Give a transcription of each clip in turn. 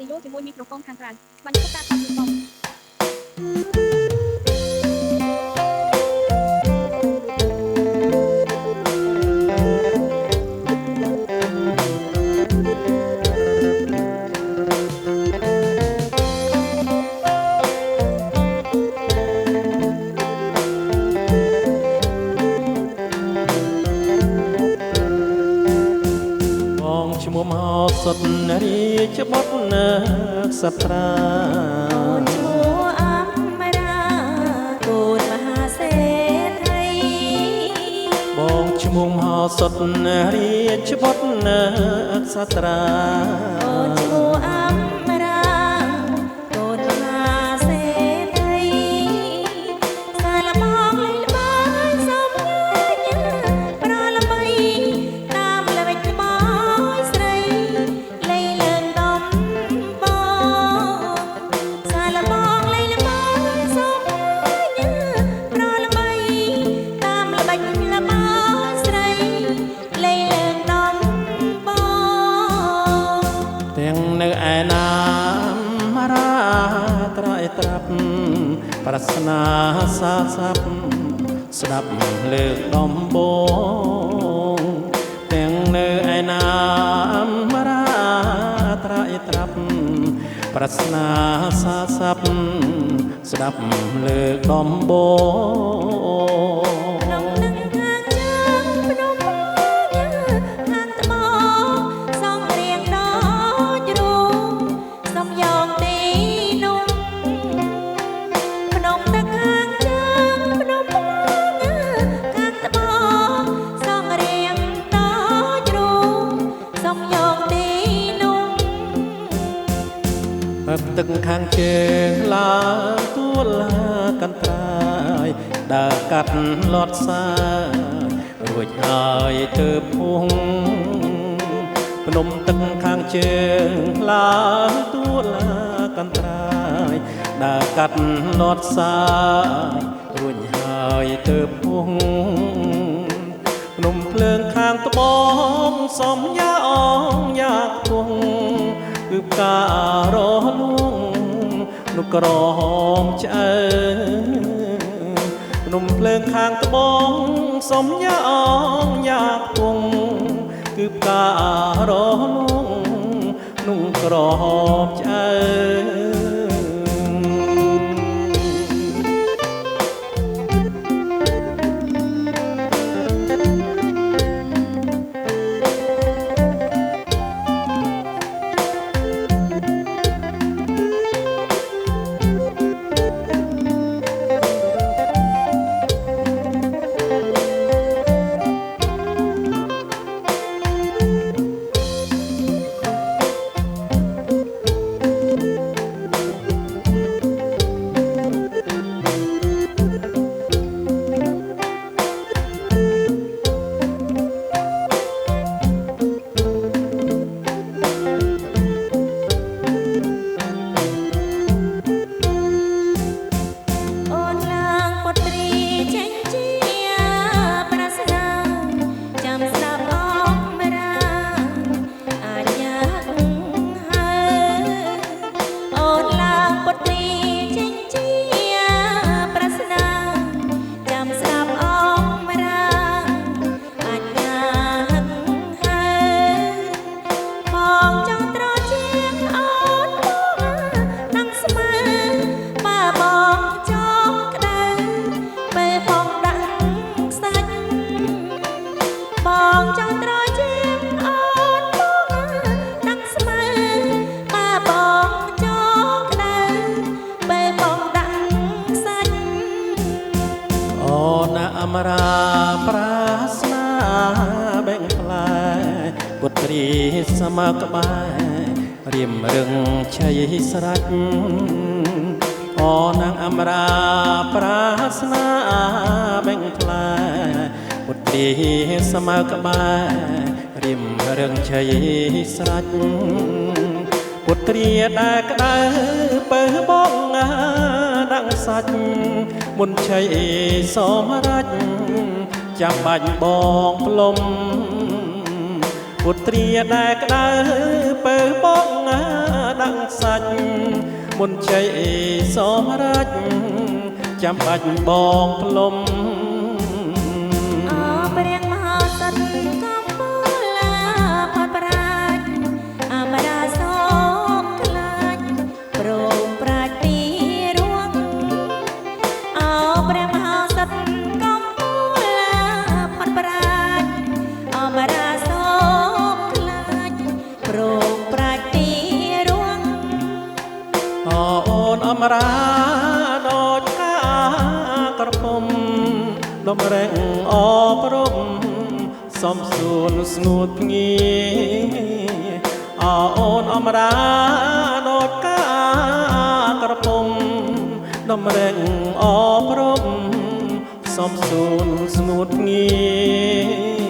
រីយ៉ូជាមួយមីក្រូហ្វូនខាងក្រៅបញ្ចុះការថតរូបបងឈ្មោះមកសុទ្ធរាជបុត្រនៅសត្រាឈ្មោះអមរាកូនមហាសេដ្ឋីបងឈ្មោះមកសុទ្ធរាជបុត្រនៅសត្រាឈ្មោះអមរាកូនមហាសេដ្ឋីសាឡបងលេងល្បែងសំងាញប្រល្បីតាមល្បិចខ្មោចស្រីលេងលើងដំបងសាឡបងលេងល្បែងសំងាញប្រល្បីតាមល្បិចល្បែងស្រីលេងលើងដំបងទាំងនៅឯណាមរាត្រៃត្រាប់ប្រាថ្នាសាស័ព្ទស្ដាប់លើកដំបងទាំងនៅឯណាមរាត្រៃត្រាប់ប្រាថ្នាសាស័ព្ទស្ដាប់លើកដំបងក្នុងនឹងខាងជើងភ្នំខាងត្បូងសងរៀងដូចរូងសំយ៉ងទីនោះភ្នំទឹកខាងជើងភ្នំខាងត្បូងសងរៀងដូចរូងសំយ៉ងទីនោះទឹកខាងជើងឡើងទួលកន្ត្រាយដើរកាត់លត់សារួចហើយទៅភុងភ្នំទឹកខាងជើងឡើងទួលកន្ត្រាយដើរកាត់លត់សារួចហើយទៅភុងភ្នំភ្លើងខាងត្បូងសំយ៉ាអងយ៉ាភុងគឺផ្ការោលួងនុក្រហមឆ្អើភ្នំភ្លើងខាងត្បូងសំយ៉ាអងយ៉ាភុងគឺផ្ការោលួងនុក្រហមឆ្អើអមរាប្រាស្នាបេងផ្លែពុទ្រីសមក្បែររៀមរឹងឆៃស្រាច់អូនាងអមរាប្រាស្នាបេងផ្លែពុទ្រីសមក្បែររៀមរឹងឆៃស្រាច់ពុទ្រីដែលក្តៅបើបងដាក់សាច់មុនឆៃសមរាច់ចាំបាច់បងផ្លុំពុទ្រីដែលក្តៅបើបងដ ដាក់សាច់មុនជ័យសមរេចចាំបាច់បងផ្លុំ អព្រះមហាក្សត្រកំពូលាផាត់ប្រាជ្ញអមរាសងខ្លាចប្រងប្រាជ្ញពីរួងអព្រះមហាក្សត្រកំពូលាផាត់ប្រាជ្ញអមរាសងខ្លាចប្រងប្រាជ្ញពីរួង អូនអមរាដូចកាក្រពុំដំរែងអប្រមសំសួនស្ងួតភ្ងាអូនអមរាដូចកាក្រពុំដំរែងអប្រមសំសួនស្ងួតភ្ងា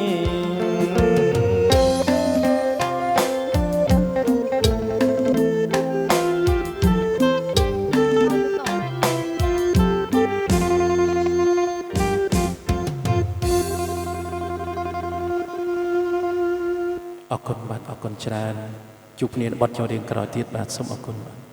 អរគុណបាទអរគុណច្រើនជួបគ្នានៅបទចម្រៀងក្រោយទៀតបាទសូមអរគុណបាទ